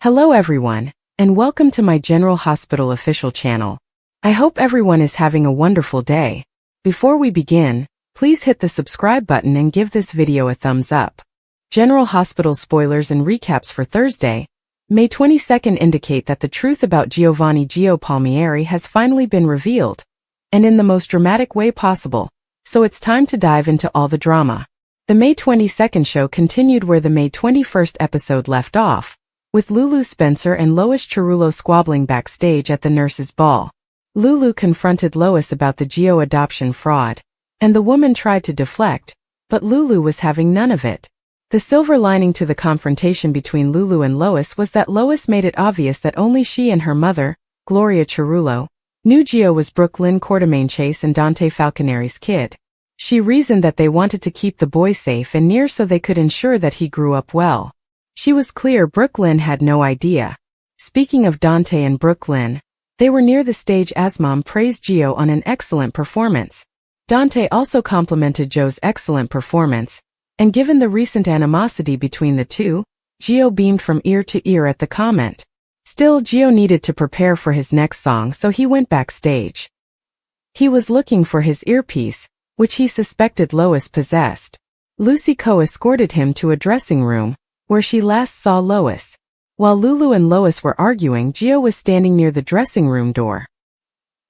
Hello everyone, and welcome to my General Hospital official channel. I hope everyone is having a wonderful day. Before we begin, please hit the subscribe button and give this video a thumbs up. General Hospital spoilers and recaps for Thursday, May 22nd indicate that the truth about Giovanni Gio Palmieri has finally been revealed, and in the most dramatic way possible, so it's time to dive into all the drama. The May 22nd show continued where the May 21st episode left off, with Lulu Spencer and Lois Cerullo squabbling backstage at the nurses' ball. Lulu confronted Lois about the Gio adoption fraud, and the woman tried to deflect, but Lulu was having none of it. The silver lining to the confrontation between Lulu and Lois was that Lois made it obvious that only she and her mother, Gloria Cerullo, knew Gio was Brook Lynn Quartermaine Chase and Dante Falconeri's kid. She reasoned that they wanted to keep the boy safe and near so they could ensure that he grew up well. She was clear Brook Lynn had no idea. Speaking of Dante and Brook Lynn, they were near the stage as Mom praised Gio on an excellent performance. Dante also complimented Joe's excellent performance, and given the recent animosity between the two, Gio beamed from ear to ear at the comment. Still, Gio needed to prepare for his next song, so he went backstage. He was looking for his earpiece, which he suspected Lois possessed. Lucy co-escorted him to a dressing room, where she last saw Lois. While Lulu and Lois were arguing, Gio was standing near the dressing room door.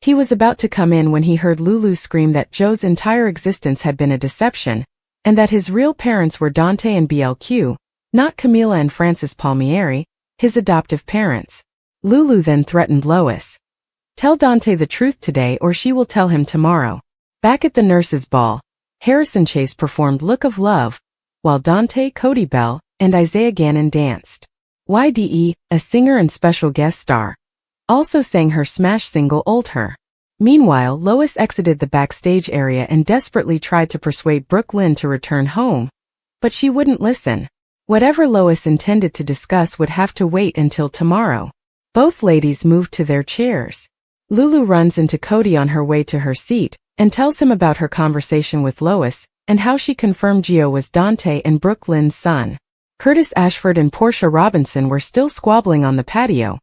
He was about to come in when he heard Lulu scream that Joe's entire existence had been a deception, and that his real parents were Dante and BLQ, not Camila and Francis Palmieri, his adoptive parents. Lulu then threatened Lois. "Tell Dante the truth today or she will tell him tomorrow." Back at the nurses' ball, Harrison Chase performed Look of Love, while Dante, Cody Bell, and Isaiah Gannon danced. YDE, a singer and special guest star, also sang her smash single Old Her. Meanwhile, Lois exited the backstage area and desperately tried to persuade Brook Lynn to return home, but she wouldn't listen. Whatever Lois intended to discuss would have to wait until tomorrow. Both ladies moved to their chairs. Lulu runs into Cody on her way to her seat and tells him about her conversation with Lois and how she confirmed Gio was Dante and Brook Lynn's son. Curtis Ashford and Portia Robinson were still squabbling on the patio,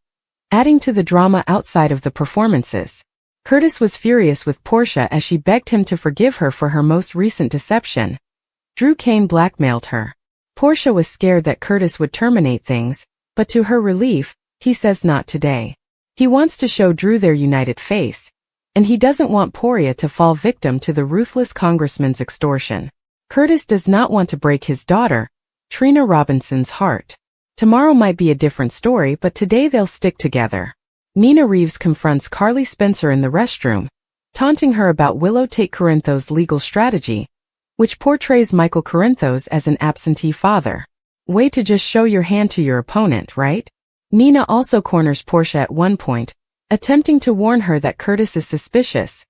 adding to the drama outside of the performances. Curtis was furious with Portia as she begged him to forgive her for her most recent deception. Drew Kane blackmailed her. Portia was scared that Curtis would terminate things, but to her relief, he says not today. He wants to show Drew their united face, and he doesn't want Portia to fall victim to the ruthless congressman's extortion. Curtis does not want to break his daughter, Trina Robinson's heart. Tomorrow might be a different story, but today they'll stick together. Nina Reeves confronts Carly Spencer in the restroom, taunting her about Willow Tate Corinthos' legal strategy, which portrays Michael Corinthos as an absentee father. Way to just show your hand to your opponent, right? Nina also corners Portia at one point, attempting to warn her that Curtis is suspicious.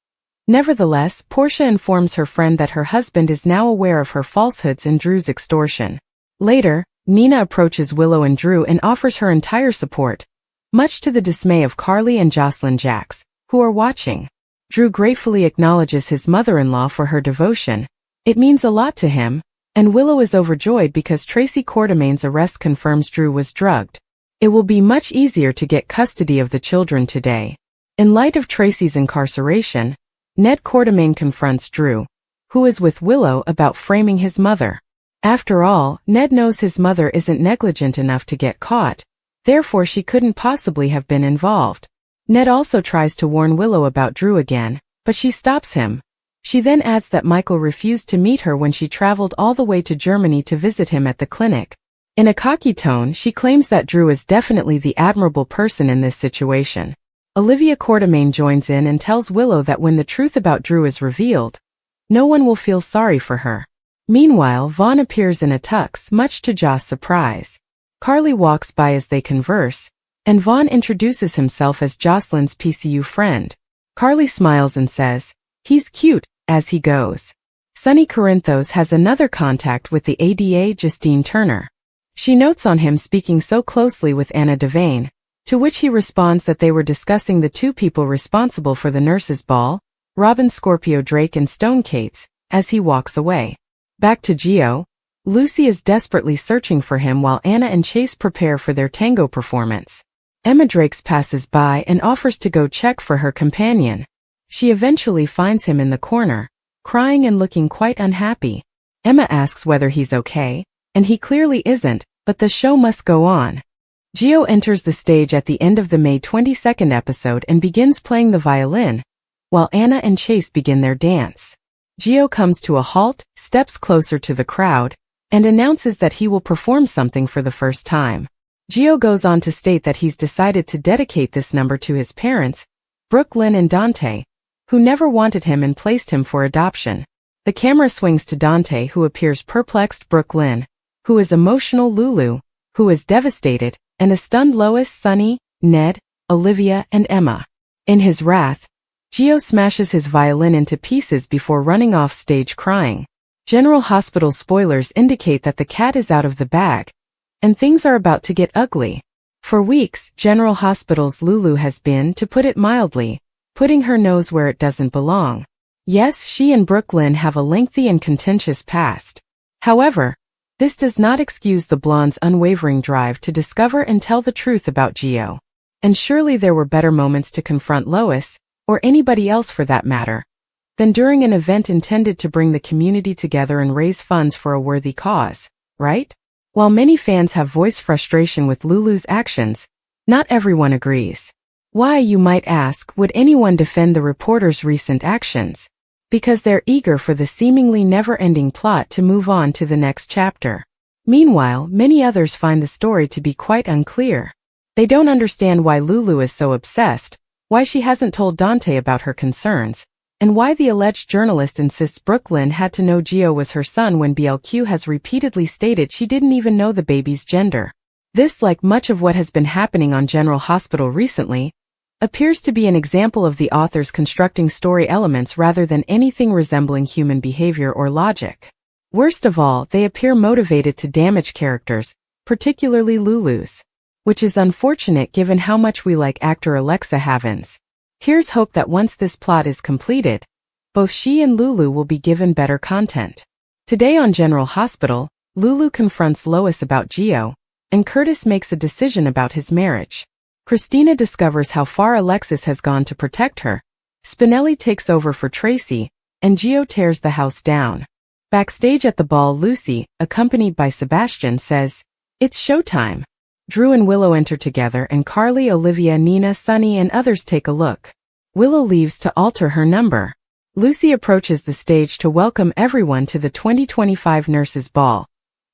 Nevertheless, Portia informs her friend that her husband is now aware of her falsehoods and Drew's extortion. Later, Nina approaches Willow and Drew and offers her entire support, much to the dismay of Carly and Jocelyn Jacks, who are watching. Drew gratefully acknowledges his mother-in-law for her devotion. It means a lot to him, and Willow is overjoyed because Tracy Quartermaine's arrest confirms Drew was drugged. It will be much easier to get custody of the children today. In light of Tracy's incarceration, Ned Quartermaine confronts Drew, who is with Willow, about framing his mother. After all, Ned knows his mother isn't negligent enough to get caught, therefore she couldn't possibly have been involved. Ned also tries to warn Willow about Drew again, but she stops him. She then adds that Michael refused to meet her when she traveled all the way to Germany to visit him at the clinic. In a cocky tone, she claims that Drew is definitely the admirable person in this situation. Olivia Quartermaine joins in and tells Willow that when the truth about Drew is revealed, no one will feel sorry for her. Meanwhile, Vaughn appears in a tux, much to Joss' surprise. Carly walks by as they converse, and Vaughn introduces himself as Jocelyn's PCU friend. Carly smiles and says, "He's cute," as he goes. Sonny Corinthos has another contact with the ADA, Justine Turner. She notes on him speaking so closely with Anna Devane, to which he responds that they were discussing the two people responsible for the nurses' ball, Robin Scorpio Drake and Stone Cates, as he walks away. Back to Gio. Lucy is desperately searching for him while Anna and Chase prepare for their tango performance. Emma Drakes passes by and offers to go check for her companion. She eventually finds him in the corner, crying and looking quite unhappy. Emma asks whether he's okay, and he clearly isn't, but the show must go on. Gio enters the stage at the end of the May 22nd episode and begins playing the violin, while Anna and Chase begin their dance. Gio comes to a halt, steps closer to the crowd, and announces that he will perform something for the first time. Gio goes on to state that he's decided to dedicate this number to his parents, Brook, Lynn and Dante, who never wanted him and placed him for adoption. The camera swings to Dante, who appears perplexed, Brook, Lynn, who is emotional, Lulu, who is devastated, and a stunned Lois, Sunny, Ned, Olivia and Emma. In his wrath, Gio smashes his violin into pieces before running off stage crying. General Hospital spoilers indicate that the cat is out of the bag, and things are about to get ugly. For weeks, General Hospital's Lulu has been, to put it mildly, putting her nose where it doesn't belong. Yes, she and Brook, Lynn have a lengthy and contentious past. However, this does not excuse the blonde's unwavering drive to discover and tell the truth about Gio. And surely there were better moments to confront Lois, or anybody else for that matter, than during an event intended to bring the community together and raise funds for a worthy cause, right? While many fans have voiced frustration with Lulu's actions, not everyone agrees. Why, you might ask, would anyone defend the reporter's recent actions? Because they're eager for the seemingly never-ending plot to move on to the next chapter. Meanwhile, many others find the story to be quite unclear. They don't understand why Lulu is so obsessed, why she hasn't told Dante about her concerns, and why the alleged journalist insists Brook, Lynn had to know Gio was her son when BLQ has repeatedly stated she didn't even know the baby's gender. This, like much of what has been happening on General Hospital recently, appears to be an example of the authors constructing story elements rather than anything resembling human behavior or logic. Worst of all, they appear motivated to damage characters, particularly Lulu's, which is unfortunate given how much we like actor Alexa Havens. Here's hope that once this plot is completed, both she and Lulu will be given better content. Today on General Hospital, Lulu confronts Lois about Gio, and Curtis makes a decision about his marriage. Christina discovers how far Alexis has gone to protect her. Spinelli takes over for Tracy, and Gio tears the house down. Backstage at the ball, Lucy, accompanied by Sebastian, says, "It's showtime." Drew and Willow enter together and Carly, Olivia, Nina, Sunny and others take a look. Willow leaves to alter her number. Lucy approaches the stage to welcome everyone to the 2025 Nurses Ball,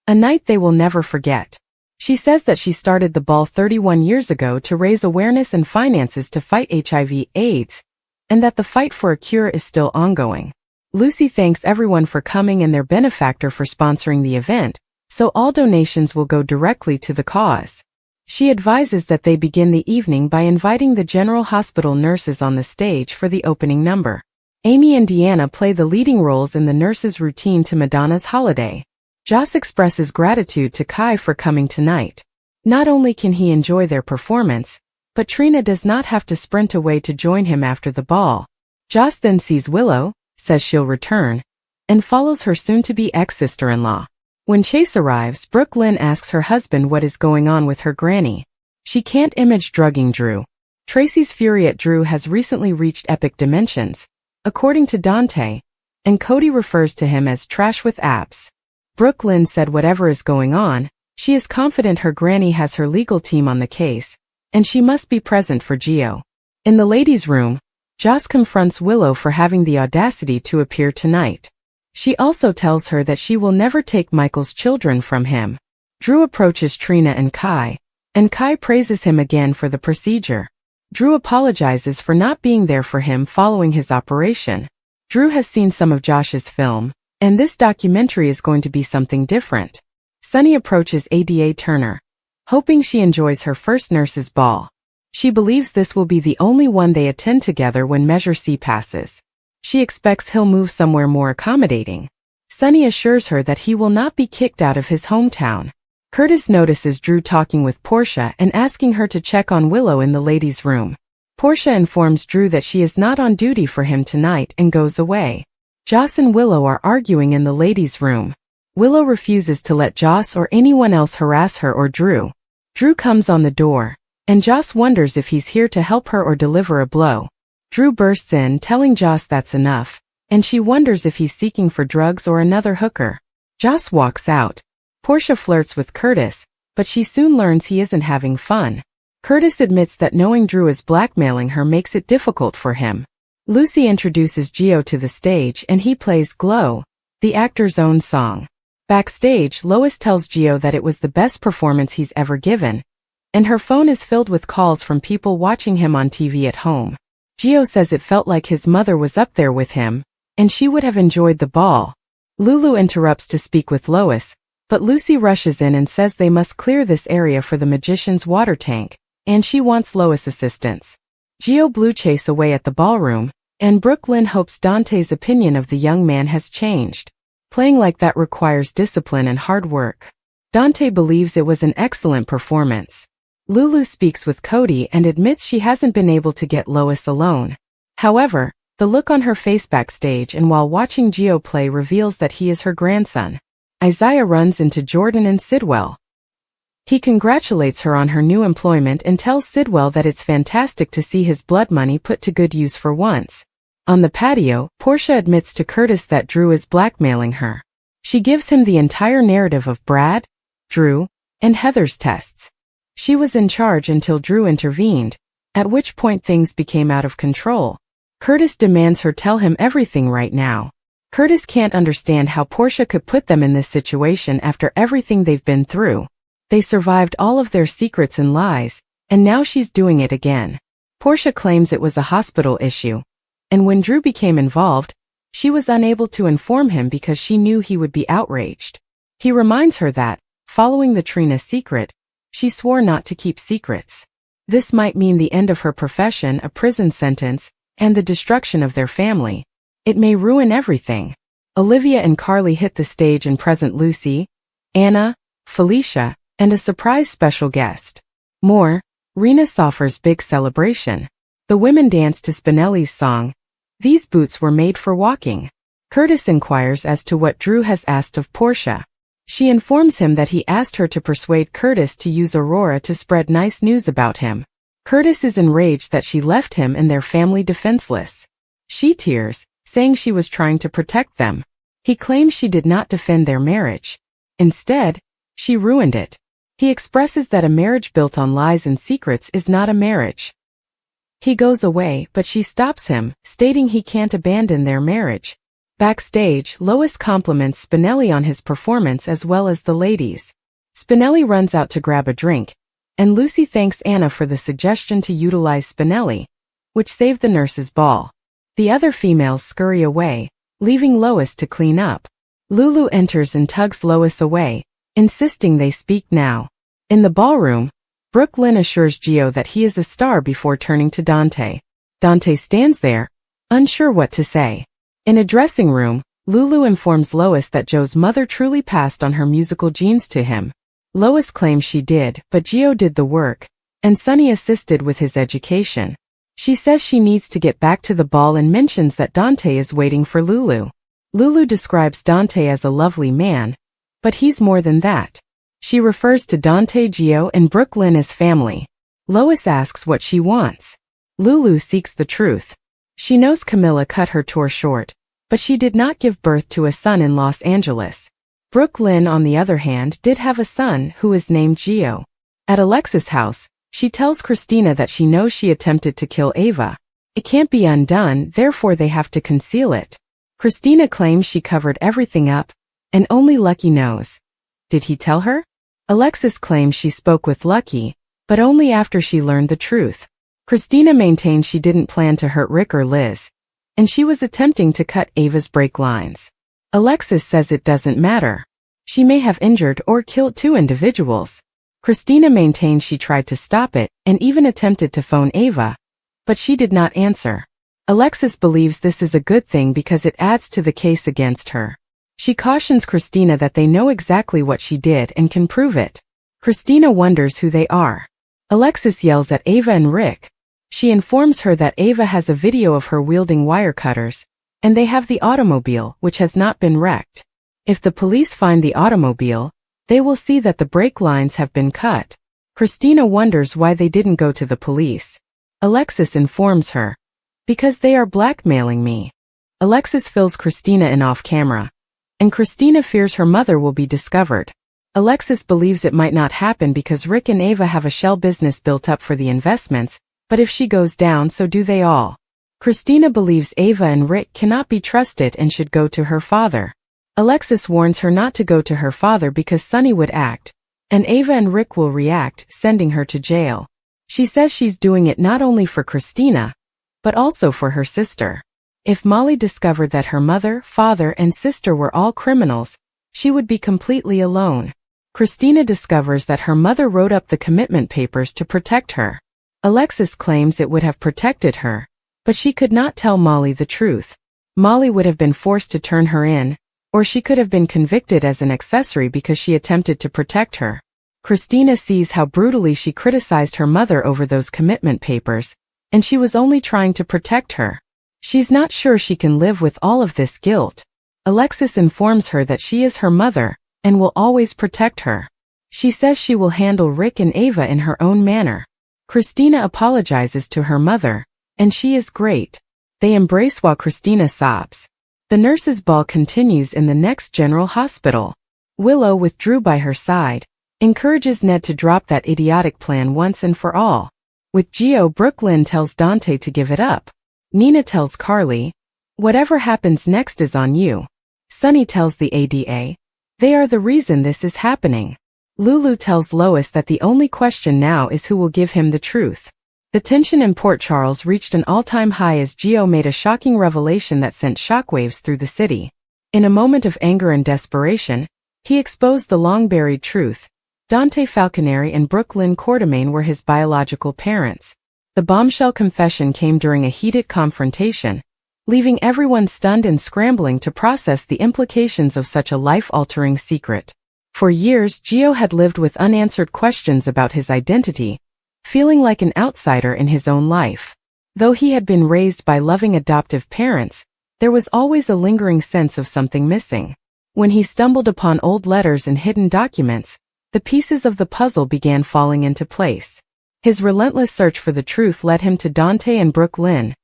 a night they will never forget. She says that she started the ball 31 years ago to raise awareness and finances to fight HIV/AIDS, and that the fight for a cure is still ongoing. Lucy thanks everyone for coming and their benefactor for sponsoring the event, so all donations will go directly to the cause. She advises that they begin the evening by inviting the General Hospital nurses on the stage for the opening number. Amy and Deanna play the leading roles in the nurses' routine to Madonna's Holiday. Joss expresses gratitude to Kai for coming tonight. Not only can he enjoy their performance, but Trina does not have to sprint away to join him after the ball. Joss then sees Willow, says she'll return, and follows her soon-to-be ex-sister-in-law. When Chase arrives, Brook, Lynn asks her husband what is going on with her granny. She can't image drugging Drew. Tracy's fury at Drew has recently reached epic dimensions, according to Dante, and Cody refers to him as trash with abs. Brook, Lynn said whatever is going on, she is confident her granny has her legal team on the case, and she must be present for Gio. In the ladies' room, Joss confronts Willow for having the audacity to appear tonight. She also tells her that she will never take Michael's children from him. Drew approaches Trina and Kai praises him again for the procedure. Drew apologizes for not being there for him following his operation. Drew has seen some of Josh's film, and this documentary is going to be something different. Sunny approaches Ada Turner, hoping she enjoys her first nurses' ball. She believes this will be the only one they attend together when Measure C passes. She expects he'll move somewhere more accommodating. Sunny assures her that he will not be kicked out of his hometown. Curtis notices Drew talking with Portia and asking her to check on Willow in the ladies' room. Portia informs Drew that she is not on duty for him tonight and goes away. Joss and Willow are arguing in the ladies' room. Willow refuses to let Joss or anyone else harass her or Drew. Drew comes on the door, and Joss wonders if he's here to help her or deliver a blow. Drew bursts in, telling Joss that's enough, and she wonders if he's seeking for drugs or another hooker. Joss walks out. Portia flirts with Curtis, but she soon learns he isn't having fun. Curtis admits that knowing Drew is blackmailing her makes it difficult for him. Lucy introduces Gio to the stage and he plays Glow, the actor's own song. Backstage, Lois tells Gio that it was the best performance he's ever given, and her phone is filled with calls from people watching him on TV at home. Gio says it felt like his mother was up there with him, and she would have enjoyed the ball. Lulu interrupts to speak with Lois, but Lucy rushes in and says they must clear this area for the magician's water tank, and she wants Lois' assistance. Gio Blue chase away at the ballroom, and Brook Lynn hopes Dante's opinion of the young man has changed. Playing like that requires discipline and hard work. Dante believes it was an excellent performance. Lulu speaks with Cody and admits she hasn't been able to get Lois alone. However, the look on her face backstage and while watching Gio play reveals that he is her grandson. Isaiah runs into Jordan and Sidwell. He congratulates her on her new employment and tells Sidwell that it's fantastic to see his blood money put to good use for once. On the patio, Portia admits to Curtis that Drew is blackmailing her. She gives him the entire narrative of Brad, Drew, and Heather's tests. She was in charge until Drew intervened, at which point things became out of control. Curtis demands her tell him everything right now. Curtis can't understand how Portia could put them in this situation after everything they've been through. They survived all of their secrets and lies, and now she's doing it again. Portia claims it was a hospital issue, and when Drew became involved, she was unable to inform him because she knew he would be outraged. He reminds her that, following the Trina secret, she swore not to keep secrets. This might mean the end of her profession, a prison sentence, and the destruction of their family. It may ruin everything. Olivia and Carly hit the stage and present Lucy, Anna, Felicia, and a surprise special guest. More, Rena offers big celebration. The women dance to Spinelli's song, "These boots were made for walking." Curtis inquires as to what Drew has asked of Portia. She informs him that he asked her to persuade Curtis to use Aurora to spread nice news about him. Curtis is enraged that she left him and their family defenseless. She tears, saying she was trying to protect them. He claims she did not defend their marriage. Instead, she ruined it. He expresses that a marriage built on lies and secrets is not a marriage. He goes away, but she stops him, stating he can't abandon their marriage. Backstage, Lois compliments Spinelli on his performance as well as the ladies. Spinelli runs out to grab a drink, and Lucy thanks Anna for the suggestion to utilize Spinelli, which saved the nurse's ball. The other females scurry away, leaving Lois to clean up. Lulu enters and tugs Lois away, insisting they speak now. In the ballroom, Brook Lynn assures Gio that he is a star before turning to Dante. Dante stands there, unsure what to say. In a dressing room, Lulu informs Lois that Joe's mother truly passed on her musical genes to him. Lois claims she did, but Gio did the work, and Sonny assisted with his education. She says she needs to get back to the ball and mentions that Dante is waiting for Lulu. Lulu describes Dante as a lovely man, but he's more than that. She refers to Dante, Gio, and Brook Lynn as family. Lois asks what she wants. Lulu seeks the truth. She knows Camilla cut her tour short, but she did not give birth to a son in Los Angeles. Brook Lynn, on the other hand, did have a son who is named Gio. At Alexa's house, she tells Christina that she knows she attempted to kill Ava. It can't be undone, therefore they have to conceal it. Christina claims she covered everything up, and only Lucky knows. Did he tell her? Alexis claims she spoke with Lucky, but only after she learned the truth. Christina maintains she didn't plan to hurt Rick or Liz, and she was attempting to cut Ava's brake lines. Alexis says it doesn't matter. She may have injured or killed two individuals. Christina maintains she tried to stop it and even attempted to phone Ava, but she did not answer. Alexis believes this is a good thing because it adds to the case against her. She cautions Christina that they know exactly what she did and can prove it. Christina wonders who they are. Alexis yells at Ava and Rick. She informs her that Ava has a video of her wielding wire cutters, and they have the automobile, which has not been wrecked. If the police find the automobile, they will see that the brake lines have been cut. Christina wonders why they didn't go to the police. Alexis informs her, "Because they are blackmailing me." Alexis fills Christina in off camera, and Christina fears her mother will be discovered. Alexis believes it might not happen because Rick and Ava have a shell business built up for the investments, but if she goes down, so do they all. Christina believes Ava and Rick cannot be trusted and should go to her father. Alexis warns her not to go to her father because Sonny would act, and Ava and Rick will react, sending her to jail. She says she's doing it not only for Christina, but also for her sister. If Molly discovered that her mother, father, and sister were all criminals, she would be completely alone. Christina discovers that her mother wrote up the commitment papers to protect her. Alexis claims it would have protected her, but she could not tell Molly the truth. Molly would have been forced to turn her in, or she could have been convicted as an accessory because she attempted to protect her. Christina sees how brutally she criticized her mother over those commitment papers, and she was only trying to protect her. She's not sure she can live with all of this guilt. Alexis informs her that she is her mother, and will always protect her. She says she will handle Rick and Ava in her own manner. Christina apologizes to her mother, and she is great. They embrace while Christina sobs. The nurses' ball continues in the next general hospital. Willow, with Drew by her side, encourages Ned to drop that idiotic plan once and for all. With Geo, Brook, Lynn tells Dante to give it up. Nina tells Carly, "Whatever happens next is on you." Sonny tells the ADA, "They are the reason this is happening." Lulu tells Lois that the only question now is who will give him the truth. The tension in Port Charles reached an all-time high as Geo made a shocking revelation that sent shockwaves through the city. In a moment of anger and desperation, he exposed the long-buried truth. Dante Falconeri and Brook Lynn Quartermain were his biological parents. The bombshell confession came during a heated confrontation, leaving everyone stunned and scrambling to process the implications of such a life-altering secret. For years, Geo had lived with unanswered questions about his identity, feeling like an outsider in his own life. Though he had been raised by loving adoptive parents, there was always a lingering sense of something missing. When he stumbled upon old letters and hidden documents, the pieces of the puzzle began falling into place. His relentless search for the truth led him to Dante and Brook Lynn,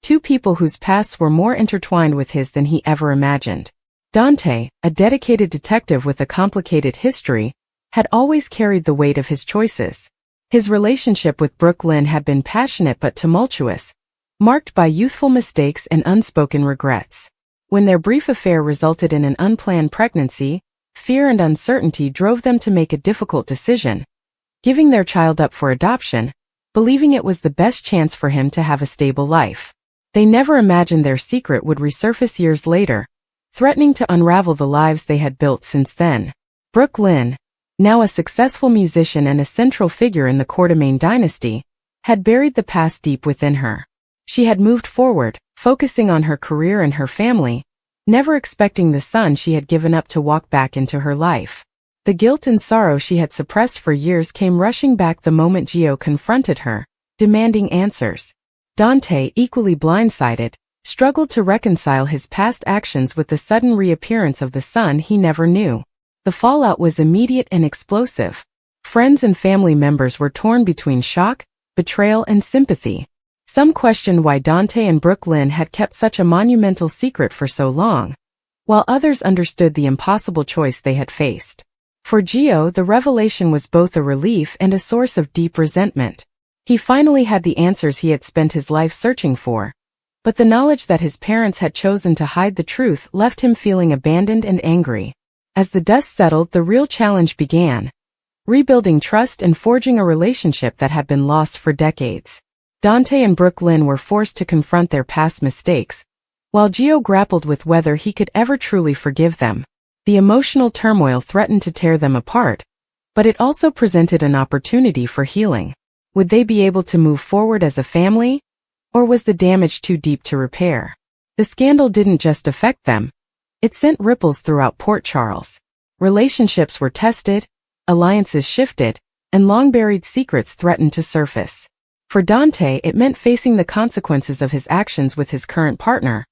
two people whose pasts were more intertwined with his than he ever imagined. Dante, a dedicated detective with a complicated history, had always carried the weight of his choices. His relationship with Brook Lynn had been passionate but tumultuous, marked by youthful mistakes and unspoken regrets. When their brief affair resulted in an unplanned pregnancy, fear and uncertainty drove them to make a difficult decision, giving their child up for adoption, believing it was the best chance for him to have a stable life. They never imagined their secret would resurface years later, threatening to unravel the lives they had built since then. Brook Lynn, now a successful musician and a central figure in the Quartermain dynasty, had buried the past deep within her. She had moved forward, focusing on her career and her family, never expecting the son she had given up to walk back into her life. The guilt and sorrow she had suppressed for years came rushing back the moment Geo confronted her, demanding answers. Dante, equally blindsided, struggled to reconcile his past actions with the sudden reappearance of the son he never knew. The fallout was immediate and explosive. Friends and family members were torn between shock, betrayal, and sympathy. Some questioned why Dante and Brook Lynn had kept such a monumental secret for so long, while others understood the impossible choice they had faced. For Geo, the revelation was both a relief and a source of deep resentment. He finally had the answers he had spent his life searching for, but the knowledge that his parents had chosen to hide the truth left him feeling abandoned and angry. As the dust settled, the real challenge began, rebuilding trust and forging a relationship that had been lost for decades. Dante and Brook Lynn were forced to confront their past mistakes, while Geo grappled with whether he could ever truly forgive them. The emotional turmoil threatened to tear them apart, but it also presented an opportunity for healing. Would they be able to move forward as a family? Or was the damage too deep to repair? The scandal didn't just affect them. It sent ripples throughout Port Charles. Relationships were tested, alliances shifted, and long-buried secrets threatened to surface. For Dante, it meant facing the consequences of his actions with his current partner,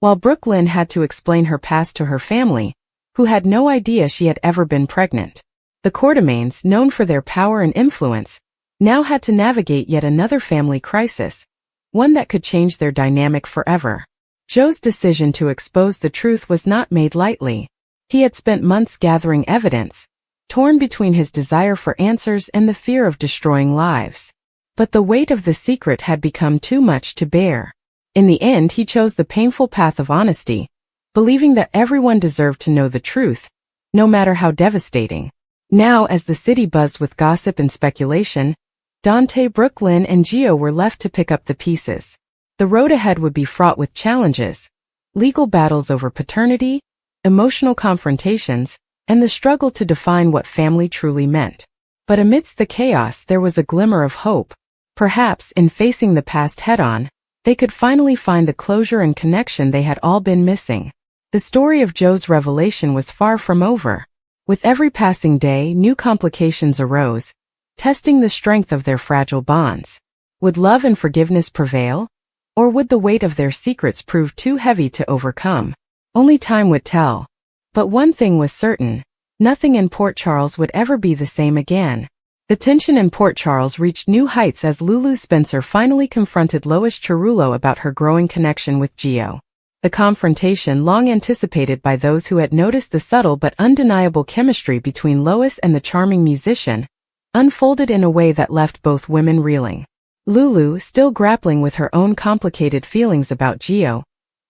while Brook Lynn had to explain her past to her family, who had no idea she had ever been pregnant. The Quartermaines, known for their power and influence, now had to navigate yet another family crisis, one that could change their dynamic forever. Joe's decision to expose the truth was not made lightly. He had spent months gathering evidence, torn between his desire for answers and the fear of destroying lives. But the weight of the secret had become too much to bear. In the end, he chose the painful path of honesty, believing that everyone deserved to know the truth, no matter how devastating. Now, as the city buzzed with gossip and speculation, Dante, Brook, Lynn, and Gio were left to pick up the pieces. The road ahead would be fraught with challenges, legal battles over paternity, emotional confrontations, and the struggle to define what family truly meant. But amidst the chaos, there was a glimmer of hope. Perhaps, in facing the past head-on, they could finally find the closure and connection they had all been missing. The story of Joe's revelation was far from over. With every passing day, new complications arose, testing the strength of their fragile bonds. Would love and forgiveness prevail? Or would the weight of their secrets prove too heavy to overcome? Only time would tell. But one thing was certain: nothing in Port Charles would ever be the same again. The tension in Port Charles reached new heights as Lulu Spencer finally confronted Lois Cerullo about her growing connection with Gio. The confrontation, long anticipated by those who had noticed the subtle but undeniable chemistry between Lois and the charming musician, unfolded in a way that left both women reeling. Lulu, still grappling with her own complicated feelings about Gio,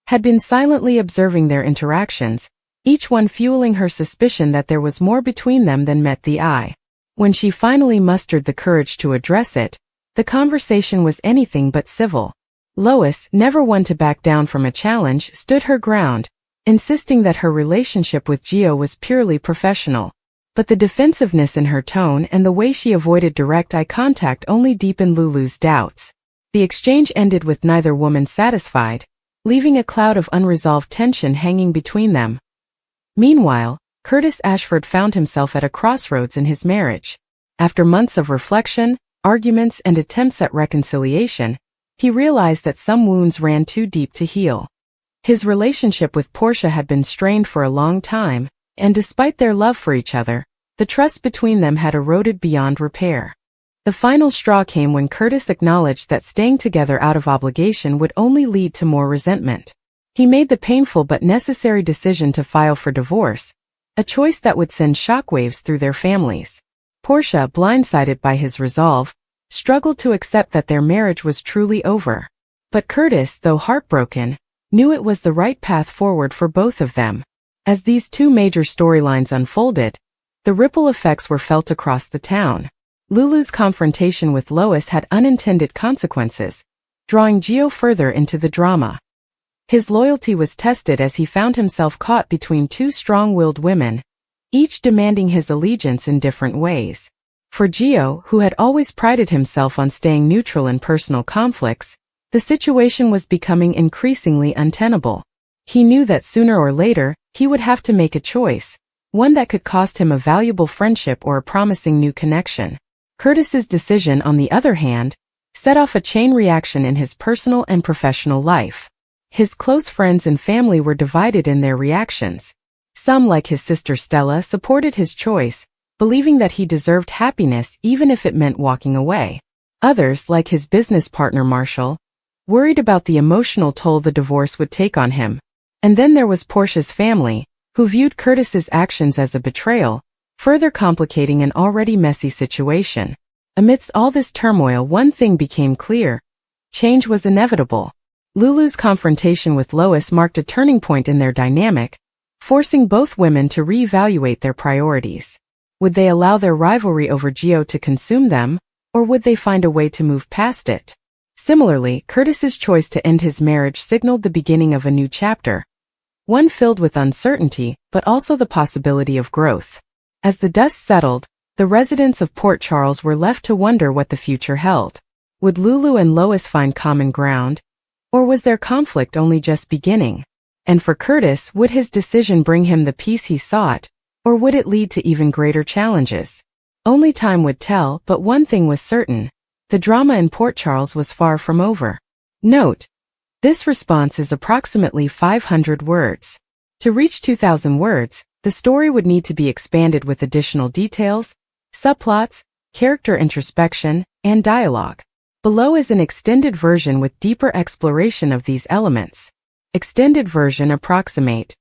had been silently observing their interactions, each one fueling her suspicion that there was more between them than met the eye. When she finally mustered the courage to address it, the conversation was anything but civil. Lois, never one to back down from a challenge, stood her ground, insisting that her relationship with Gio was purely professional. But the defensiveness in her tone and the way she avoided direct eye contact only deepened Lulu's doubts. The exchange ended with neither woman satisfied, leaving a cloud of unresolved tension hanging between them. Meanwhile, Curtis Ashford found himself at a crossroads in his marriage. After months of reflection, arguments, and attempts at reconciliation, he realized that some wounds ran too deep to heal. His relationship with Portia had been strained for a long time, and despite their love for each other, the trust between them had eroded beyond repair. The final straw came when Curtis acknowledged that staying together out of obligation would only lead to more resentment. He made the painful but necessary decision to file for divorce, a choice that would send shockwaves through their families. Portia, blindsided by his resolve, struggled to accept that their marriage was truly over. But Curtis, though heartbroken, knew it was the right path forward for both of them. As these two major storylines unfolded, the ripple effects were felt across the town. Lulu's confrontation with Lois had unintended consequences, drawing Gio further into the drama. His loyalty was tested as he found himself caught between two strong-willed women, each demanding his allegiance in different ways. For Gio, who had always prided himself on staying neutral in personal conflicts, the situation was becoming increasingly untenable. He knew that sooner or later, he would have to make a choice, one that could cost him a valuable friendship or a promising new connection. Curtis's decision, on the other hand, set off a chain reaction in his personal and professional life. His close friends and family were divided in their reactions. Some, like his sister Stella, supported his choice, believing that he deserved happiness even if it meant walking away. Others, like his business partner Marshall, worried about the emotional toll the divorce would take on him. And then there was Portia's family, who viewed Curtis's actions as a betrayal, further complicating an already messy situation. Amidst all this turmoil, one thing became clear: change was inevitable. Lulu's confrontation with Lois marked a turning point in their dynamic, forcing both women to reevaluate their priorities. Would they allow their rivalry over Gio to consume them, or would they find a way to move past it? Similarly, Curtis's choice to end his marriage signaled the beginning of a new chapter, one filled with uncertainty, but also the possibility of growth. As the dust settled, the residents of Port Charles were left to wonder what the future held. Would Lulu and Lois find common ground, or was their conflict only just beginning? And for Curtis, would his decision bring him the peace he sought, or would it lead to even greater challenges? Only time would tell, but one thing was certain: the drama in Port Charles was far from over. Note: this response is approximately 500 words. To reach 2,000 words, The story would need to be expanded with additional details, subplots, character introspection, and dialogue. Below is an extended version with deeper exploration of these elements. Extended version approximate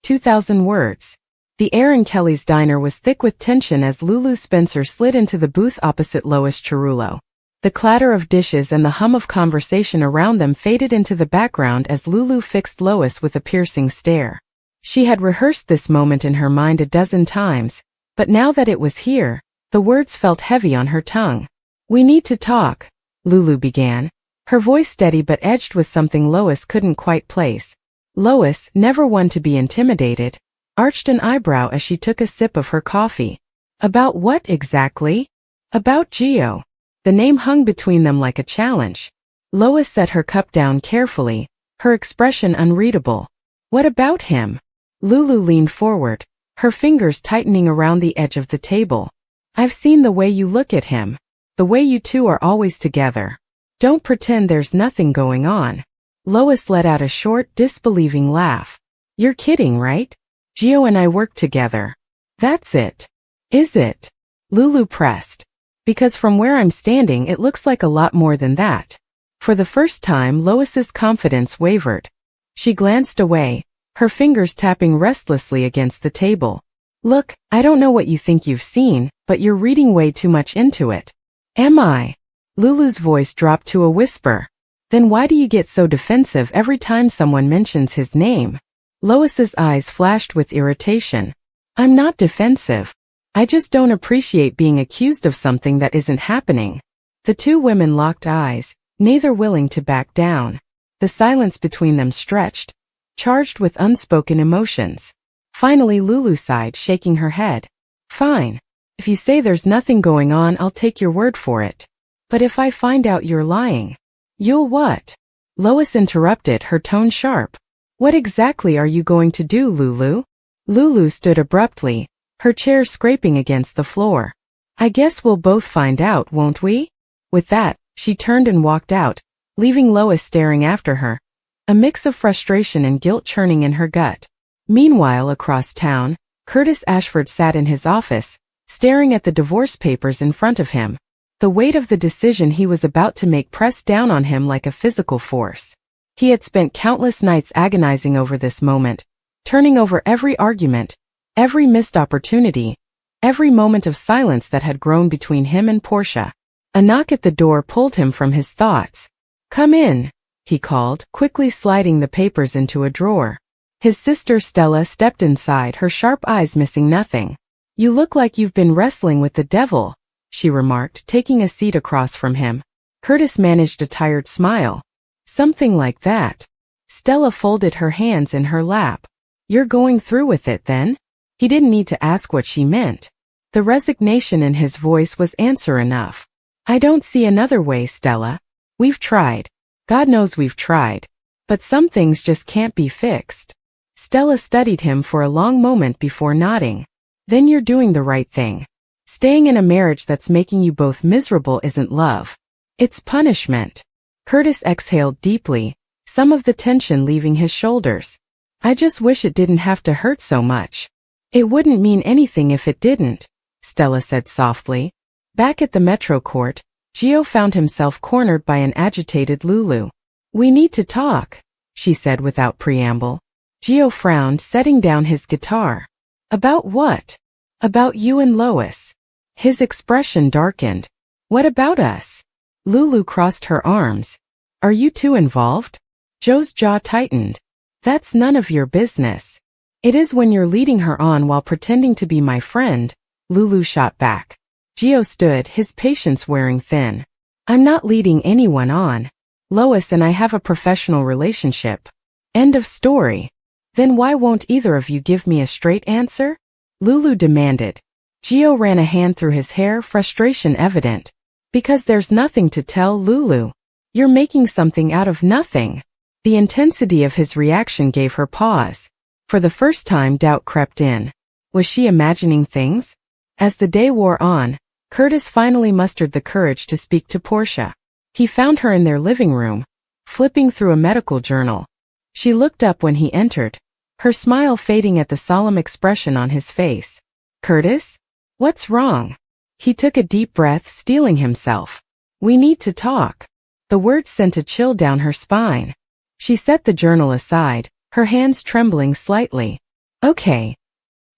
2,000 words. The air in Kelly's diner was thick with tension as Lulu Spencer slid into the booth opposite Lois Cerullo. The clatter of dishes and the hum of conversation around them faded into the background as Lulu fixed Lois with a piercing stare. She had rehearsed this moment in her mind a dozen times, but now that it was here, the words felt heavy on her tongue. "We need to talk," Lulu began, her voice steady but edged with something Lois couldn't quite place. Lois, never one to be intimidated, arched an eyebrow as she took a sip of her coffee. "About what exactly?" "About Gio." The name hung between them like a challenge. Lois set her cup down carefully, her expression unreadable. "What about him?" Lulu leaned forward, her fingers tightening around the edge of the table. "I've seen the way you look at him. The way you two are always together. Don't pretend there's nothing going on." Lois let out a short, disbelieving laugh. "You're kidding, right? Gio and I work together." "That's it." "Is it?" Lulu pressed. "Because from where I'm standing it looks like a lot more than that." For the first time Lois's confidence wavered. She glanced away, her fingers tapping restlessly against the table. "Look, I don't know what you think you've seen, but you're reading way too much into it." "Am I?" Lulu's voice dropped to a whisper. "Then why do you get so defensive every time someone mentions his name?" Lois's eyes flashed with irritation. "I'm not defensive. I just don't appreciate being accused of something that isn't happening." The two women locked eyes, neither willing to back down. The silence between them stretched, charged with unspoken emotions. Finally Lulu sighed, shaking her head. "Fine. If you say there's nothing going on, I'll take your word for it. But if I find out you're lying..." "You'll what?" Lois interrupted, her tone sharp. "What exactly are you going to do, Lulu?" Lulu stood abruptly, her chair scraping against the floor. "I guess we'll both find out, won't we?" With that, she turned and walked out, leaving Lois staring after her, a mix of frustration and guilt churning in her gut. Meanwhile, across town, Curtis Ashford sat in his office, staring at the divorce papers in front of him. The weight of the decision he was about to make pressed down on him like a physical force. He had spent countless nights agonizing over this moment, turning over every argument, every missed opportunity, every moment of silence that had grown between him and Portia. A knock at the door pulled him from his thoughts. "Come in," he called, quickly sliding the papers into a drawer. His sister Stella stepped inside, her sharp eyes missing nothing. "You look like you've been wrestling with the devil," she remarked, taking a seat across from him. Curtis managed a tired smile. "Something like that." Stella folded her hands in her lap. "You're going through with it, then?" He didn't need to ask what she meant. The resignation in his voice was answer enough. "I don't see another way, Stella. We've tried. God knows we've tried. But some things just can't be fixed." Stella studied him for a long moment before nodding. "Then you're doing the right thing. Staying in a marriage that's making you both miserable isn't love. It's punishment." Curtis exhaled deeply, some of the tension leaving his shoulders. "I just wish it didn't have to hurt so much." "It wouldn't mean anything if it didn't," Stella said softly. Back at the Metro Court, Gio found himself cornered by an agitated Lulu. "We need to talk," she said without preamble. Gio frowned, setting down his guitar. "About what?" "About you and Lois." His expression darkened. "What about us?" Lulu crossed her arms. "Are you two involved?" Joe's jaw tightened. "That's none of your business." "It is when you're leading her on while pretending to be my friend," Lulu shot back. Gio stood, his patience wearing thin. "I'm not leading anyone on. Lois and I have a professional relationship. End of story." "Then why won't either of you give me a straight answer?" Lulu demanded. Gio ran a hand through his hair, frustration evident. "Because there's nothing to tell, Lulu. You're making something out of nothing." The intensity of his reaction gave her pause. For the first time doubt crept in. Was she imagining things? As the day wore on, Curtis finally mustered the courage to speak to Portia. He found her in their living room, flipping through a medical journal. She looked up when he entered, her smile fading at the solemn expression on his face. Curtis? What's wrong? He took a deep breath, steeling himself. We need to talk. The words sent a chill down her spine. She set the journal aside, her hands trembling slightly. Okay.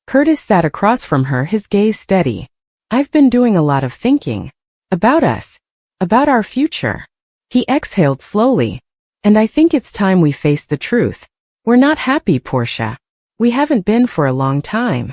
Curtis sat across from her, his gaze steady. I've been doing a lot of thinking. About us. About our future. He exhaled slowly. And I think it's time we face the truth. We're not happy, Portia. We haven't been for a long time.